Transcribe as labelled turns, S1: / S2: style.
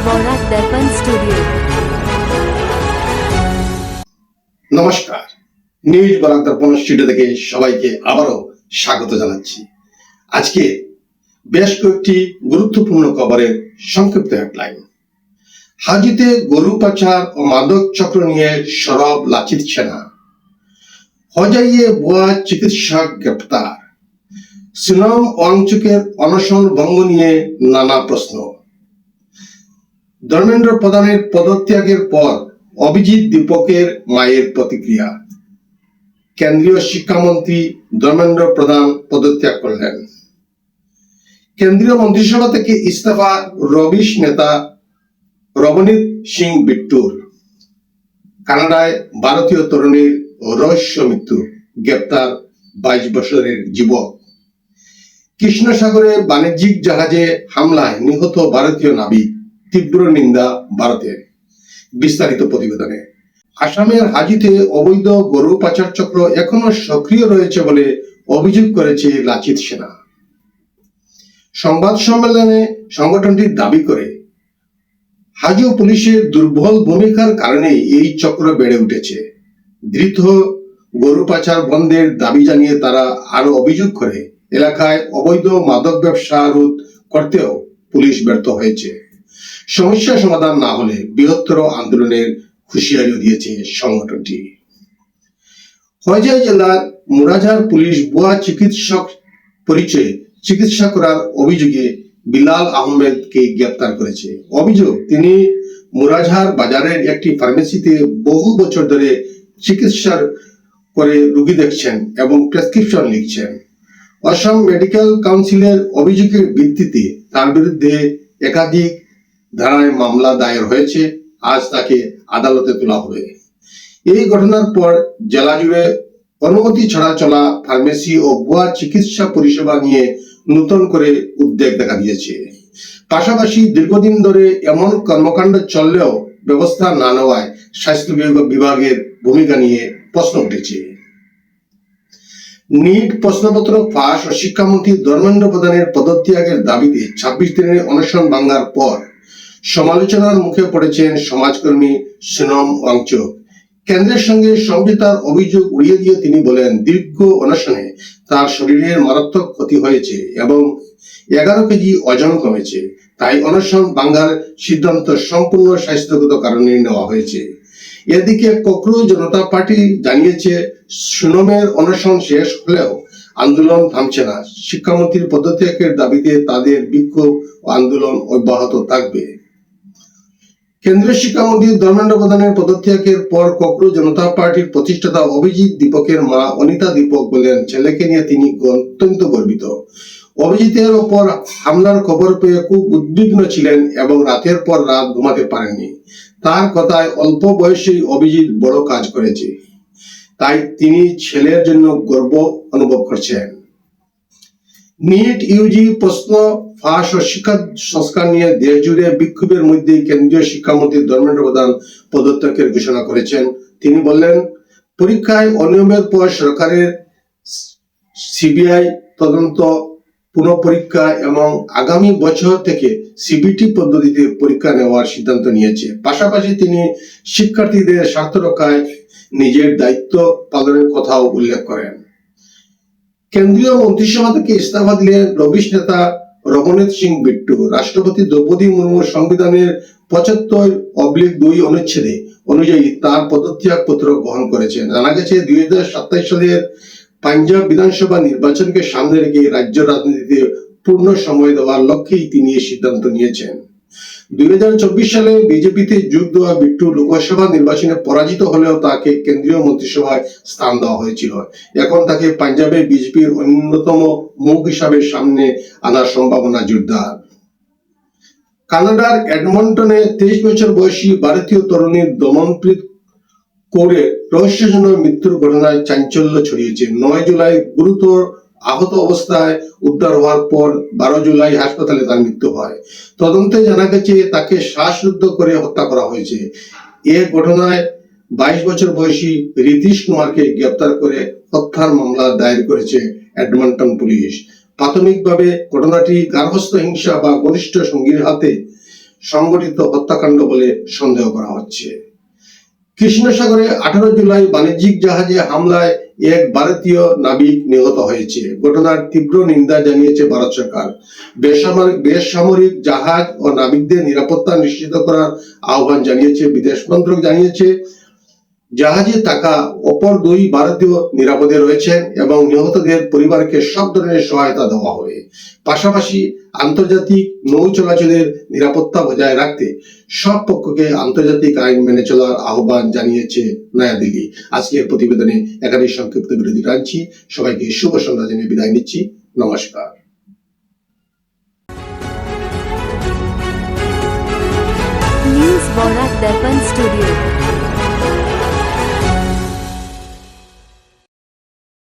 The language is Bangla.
S1: বরাক দর্পণ স্টুডিও।
S2: নমস্কার, নিউজ বরাক দর্পণ স্টুডিও থেকে সবাইকে আবারও স্বাগত জানাচ্ছি। আজকে বেশ কয়েকটি গুরুত্বপূর্ণ খবরের সংক্ষিপ্ত হেডলাইন। হাজীতে গরু পাচার ও মাদক চক্র নিয়ে সরব লাচিত সেনা। হজাইয়ে ভুয়া চিকিৎসক গ্রেপ্তার। সুনম ওয়াংচুকের অনশন ভঙ্গ নিয়ে নানা প্রশ্ন। ধর্মেন্দ্র প্রধানের পদত্যাগের পর অভিজিৎ দীপকের মায়ের প্রতিক্রিয়া। কেন্দ্রীয় শিক্ষামন্ত্রী ধর্মেন্দ্র প্রধান পদত্যাগ করলেন। কেন্দ্রীয় মন্ত্রিসভা থেকে ইস্তফা রবিশ নেতা রবনীত সিং বিট্টুর। কানাডায় ভারতীয় তরুণীর রহস্য মৃত্যু, গ্রেপ্তার 22 বছরের যুবক। কৃষ্ণসাগরে বাণিজ্যিক জাহাজে হামলায় নিহত ভারতীয় নাবিক, তীব্র নিন্দা ভারতের। বিস্তারিত প্রতিবেদনে। আসামের হাজীতে অবৈধ গরু পাচার চক্র এখনো সক্রিয় রয়েছে বলে অভিযোগ করেছে লাচিত সেনা। সংবাদ সম্মেলনে সংগঠনটি দাবি করে, হাজী পুলিশের দুর্বল ভূমিকার কারণেই এই চক্র বেড়ে উঠেছে। দ্রুত গরু পাচার বন্ধের দাবি জানিয়ে তারা আরো অভিযোগ করে, এলাকায় অবৈধ মাদক ব্যবসা রোধ করতেও পুলিশ ব্যর্থ হয়েছে। সমস্যা সমাধান না হলে বৃহত্তর আন্দোলনের হুঁশিয়ারিও দিয়েছে সংগঠনটি। হোজাই জেলার মুরাঝার পুলিশ ভুয়া চিকিৎসক পরিচয়ে চিকিৎসা করার অভিযোগে বিলাল আহমেদকে গ্রেপ্তার করেছে। অভিযোগ, তিনি মুরাঝার বাজারের একটি ফার্মেসিতে বহু বছর ধরে চিকিৎসা করে রোগী দেখছেন এবং প্রেসক্রিপশন লিখছেন। অসম মেডিকেল কাউন্সিলের অভিযোগের ভিত্তিতে তার বিরুদ্ধে একাধিক ধারায় মামলা দায়ের হয়েছে। আজ তাকে আদালতে তোলা হবে। এই ঘটনার পর জেলা জুড়ে অনুমতি ছাড়া চলা ফার্মেসি ও ভুয়া চিকিৎসা পরিষেবা নিয়ে নতুন করে উদ্বেগ দেখা দিয়েছে। পাশাপাশি দীর্ঘদিন ধরে এমন কর্মকাণ্ড চললেও ব্যবস্থা না নেওয়ায় স্বাস্থ্য বিভাগের ভূমিকা নিয়ে প্রশ্ন উঠেছে। নিট প্রশ্নপত্র ফাঁস ও শিক্ষামন্ত্রী ধর্মেন্দ্র প্রধানের পদত্যাগের দাবিতে 26 দিনের অনশন ভাঙার পর সমালোচনার মুখে পড়েছেন সমাজকর্মী সুনম ওয়াংচুক। কেন্দ্রের সঙ্গে সমঝোতার অভিযোগ উড়িয়ে দিয়ে তিনি বলেন, দীর্ঘ অনশনে তার শরীরের মারাত্মক ক্ষতি হয়েছে এবং 11 কেজি ওজন কমেছে। তাই অনশন ভাঙার সিদ্ধান্ত সম্পূর্ণ স্বাস্থ্যগত কারণে নেওয়া হয়েছে। এদিকে কোকরু জনতা পার্টি জানিয়েছে, সুনমের অনশন শেষ হলেও আন্দোলন থামছে না। শিক্ষামন্ত্রীর পদত্যাগের দাবিতে তাদের বিক্ষোভ ও আন্দোলন অব্যাহত থাকবে। কেন্দ্রীয় শিক্ষামন্ত্রী ধর্মেন্দ্র প্রধানের পদত্যাগের পর কোকরু জনতা পার্টির প্রতিষ্ঠাতা অভিজিৎ দীপকের মা অনিতা দীপক বলেন, ছেলেকে নিয়ে তিনি অত্যন্ত গর্বিত। অভিজিতের ওপর হামলার খবর পেয়ে খুব উদ্বিগ্ন ছিলেন এবং রাতের পর রাত ঘুমাতে পারেননি। তার কথায়, অল্প বয়সেই অভিজিৎ বড় কাজ করেছে, তাই তিনি ছেলের জন্য গর্ব অনুভব করছেন। নিট ইউজি প্রশ্ন ফাঁস ও শিক্ষা সংস্কার নিয়ে দেশ জুড়ে বিক্ষোভের মধ্যে কেন্দ্রীয় শিক্ষামন্ত্রী ধর্মেন্দ্র প্রধান পদত্যাগের ঘোষণা করেছেন। তিনি বললেন, পরীক্ষায় অনিয়মের পর সরকারের সিবিআই তদন্ত, পুনঃপরীক্ষা এবং আগামী বছর থেকে সিবিটি পদ্ধতিতে পরীক্ষা নেওয়ার সিদ্ধান্ত নিয়েছে। পাশাপাশি তিনি শিক্ষার্থীদের স্বার্থ রক্ষায় নিজের দায়িত্ব পালনের কথাও উল্লেখ করেন। কেন্দ্রীয় মন্ত্রিসভা থেকে ইস্তফা দিলেন রবিশ নেতা রবনীত সিং বিট্টু। রাষ্ট্রপতি দ্রৌপদী মুর্মুর সংবিধানের 75/2 অনুচ্ছেদে অনুযায়ী তার পদত্যাগ পত্র গ্রহণ করেছেন। জানা গেছে, 2027 সালের পাঞ্জাব বিধানসভা নির্বাচনকে সামনে রেখে রাজ্য রাজনীতিতে পূর্ণ সময় দেওয়ার লক্ষ্যেই তিনি এই সিদ্ধান্ত নিয়েছেন। 2024 সালে বিজেপিতে যোগ দেওয়া বিট্টু লোকসভা নির্বাচনে পরাজিত হলেও তাকে কেন্দ্রীয় মন্ত্রিসভায় স্থান দেওয়া হয়েছিল। এখন তাকে পাঞ্জাবে বিজেপির অন্যতম মুখ হিসাবে সামনে আনার সম্ভাবনা জোরদার। কানাডার এডমন্টনে 23 বছর বয়সী ভারতীয় তরুণীর দমনপ্রীত কৌরের রহস্যজনক মৃত্যুর ঘটনায় চাঞ্চল্য ছড়িয়েছে। 9 জুলাই গুরুতর আহত অবস্থায় উদ্ধার হওয়ার পর 12 জুলাই হাসপাতালে তার মৃত্যু হয়। তদন্তে জানা গেছে, তাকে শ্বাসরুদ্ধ করে হত্যা করা হয়েছে। এ ঘটনায় 22 বছর বয়সী রিতীশ কুমারকে গ্রেপ্তার করে হত্যার মামলা দায়ের করেছে এডমন্টন পুলিশ। প্রাথমিকভাবে ঘটনাটি গার্হস্থ্য হিংসা বা ঘনিষ্ঠ সঙ্গীর হাতে সংগঠিত হত্যাকাণ্ড বলে সন্দেহ করা হচ্ছে। কৃষ্ণসাগরে 18 জুলাই বাণিজ্যিক জাহাজে হামলায় এক ভারতীয় নাবিক নিহত হয়েছে। ঘটনার তীব্র নিন্দা জানিয়েছে ভারত সরকার। বেসামরিক জাহাজ ও নাবিকদের নিরাপত্তা নিশ্চিত করার আহ্বান জানিয়েছে বিদেশ মন্ত্রক। জানিয়েছে জাহাজে থাকা অপর 2 ভারতীয় নিরাপদে রয়েছেন এবং নিহতদের পরিবারকে সব ধরনের সহায়তা দেওয়া হবে। পাশাপাশি আন্তর্জাতিক নৌ চলাচলের নিরাপত্তা বজায় রাখতে সব পক্ষকে আন্তর্জাতিক আইন মেনে চলার আহ্বান জানিয়েছে নয়াদিল্লি। আজকের প্রতিবেদনে এখানেই সংক্ষিপ্ত বিরতি টানছি। সবাইকে শুভ সন্ধ্যা জানিয়ে বিদায় নিচ্ছি। নমস্কার।
S1: न्यूज़ बोरा दर्पण स्टूडियो।